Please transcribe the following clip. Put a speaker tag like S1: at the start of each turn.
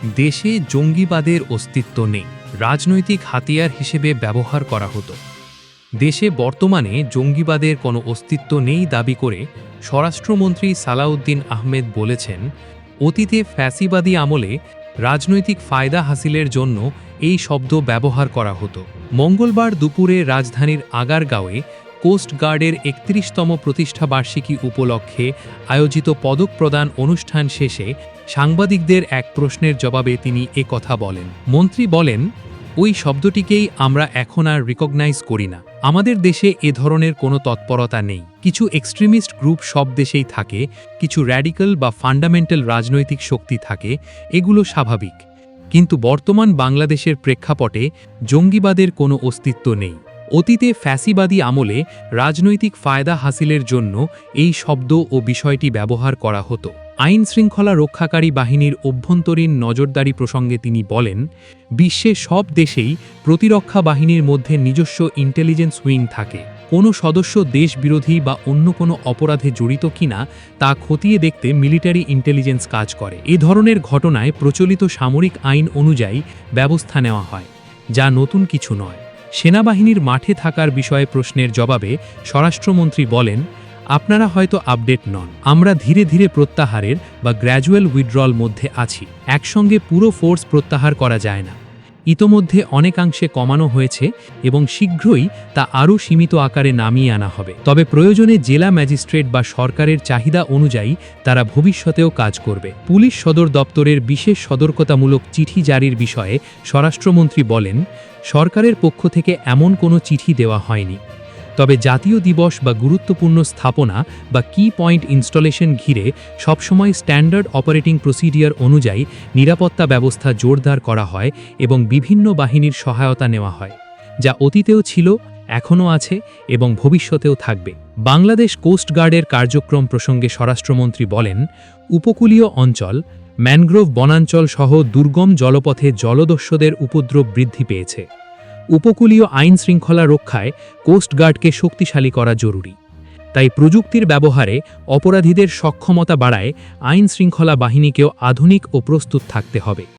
S1: দেশে জঙ্গিবাদের অস্তিত্ব নেই, রাজনৈতিক হাতিয়ার হিসেবে ব্যবহার করা হতো। দেশে বর্তমানে জঙ্গিবাদের কোনো অস্তিত্ব নেই দাবি করে স্বরাষ্ট্রমন্ত্রী সালাউদ্দিন আহমেদ বলেছেন, অতীতে ফ্যাসিবাদী আমলে রাজনৈতিক ফায়দা হাসিলের জন্য এই শব্দ ব্যবহার করা হতো। মঙ্গলবার দুপুরে রাজধানীর আগারগাঁওয়ে কোস্ট গার্ডের ৩১তম প্রতিষ্ঠাবার্ষিকী উপলক্ষে আয়োজিত পদক প্রদান অনুষ্ঠান শেষে সাংবাদিকদের এক প্রশ্নের জবাবে তিনি কথা বলেন। মন্ত্রী বলেন, ওই শব্দটিকেই আমরা এখন আর রিকগনাইজ করি না। আমাদের দেশে এ ধরনের কোনো তৎপরতা নেই। কিছু এক্সট্রিমিস্ট গ্রুপ সব দেশেই থাকে, কিছু র্যাডিক্যাল বা ফান্ডামেন্টাল রাজনৈতিক শক্তি থাকে, এগুলো স্বাভাবিক। কিন্তু বর্তমান বাংলাদেশের প্রেক্ষাপটে জঙ্গিবাদের কোনো অস্তিত্ব নেই। অতীতে ফ্যাসিবাদী আমলে রাজনৈতিক ফায়দা হাসিলের জন্য এই শব্দ ও বিষয়টি ব্যবহার করা হতো। আইন শৃঙ্খলা রক্ষাকারী বাহিনীর অভ্যন্তরীণ নজরদারি প্রসঙ্গে তিনি বলেন, বিশ্বের সব দেশেই প্রতিরক্ষা বাহিনীর মধ্যে নিজস্ব ইন্টেলিজেন্স উইং থাকে। কোনো সদস্য দেশবিরোধী বা অন্য কোনো অপরাধে জড়িত কিনা তা খতিয়ে দেখতে মিলিটারি ইন্টেলিজেন্স কাজ করে। এ ধরনের ঘটনায় প্রচলিত সামরিক আইন অনুযায়ী ব্যবস্থা নেওয়া হয়, যা নতুন কিছু নয়। সেনাবাহিনীর মাঠে থাকার বিষয়ে প্রশ্নের জবাবে স্বরাষ্ট্রমন্ত্রী বলেন, আপনারা হয়তো আপডেট নন। আমরা ধীরে ধীরে প্রত্যাহারের বা গ্র্যাজুয়াল উইথড্রল মধ্যে আছি। একসঙ্গে পুরো ফোর্স প্রত্যাহার করা যায় না। ইতোমধ্যে অনেকাংশে কমানো হয়েছে এবং শীঘ্রই তা আরও সীমিত আকারে নামিয়ে আনা হবে। তবে প্রয়োজনে জেলা ম্যাজিস্ট্রেট বা সরকারের চাহিদা অনুযায়ী তারা ভবিষ্যতেও কাজ করবে। পুলিশ সদর দপ্তরের বিশেষ সতর্কতামূলক চিঠি জারির বিষয়ে স্বরাষ্ট্রমন্ত্রী বলেন, সরকারের পক্ষ থেকে এমন কোনো চিঠি দেওয়া হয়নি। তবে জাতীয় দিবস বা গুরুত্বপূর্ণ স্থাপনা বা কি পয়েন্ট ইনস্টলেশন ঘিরে সবসময় স্ট্যান্ডার্ড অপারেটিং প্রসিডিওর অনুযায়ী নিরাপত্তা ব্যবস্থা জোরদার করা হয় এবং বিভিন্ন বাহিনীর সহায়তা নেওয়া হয়, যা অতীতেও ছিল, এখনও আছে এবং ভবিষ্যতেও থাকবে। বাংলাদেশ কোস্ট গার্ডের কার্যক্রম প্রসঙ্গে স্বরাষ্ট্রমন্ত্রী বলেন, উপকূলীয় অঞ্চল, ম্যানগ্রোভ বনাঞ্চল সহ দুর্গম জলপথে জলদস্যুদের উপদ্রব বৃদ্ধি পেয়েছে। উপকূলীয় আইন শৃঙ্খলা রক্ষায় কোস্ট গার্ডকে শক্তিশালী করা জরুরি। তাই প্রযুক্তির ব্যবহারে অপরাধীদের সক্ষমতা বাড়ায় আইন শৃঙ্খলা বাহিনীকেও আধুনিক ও প্রস্তুত থাকতে হবে।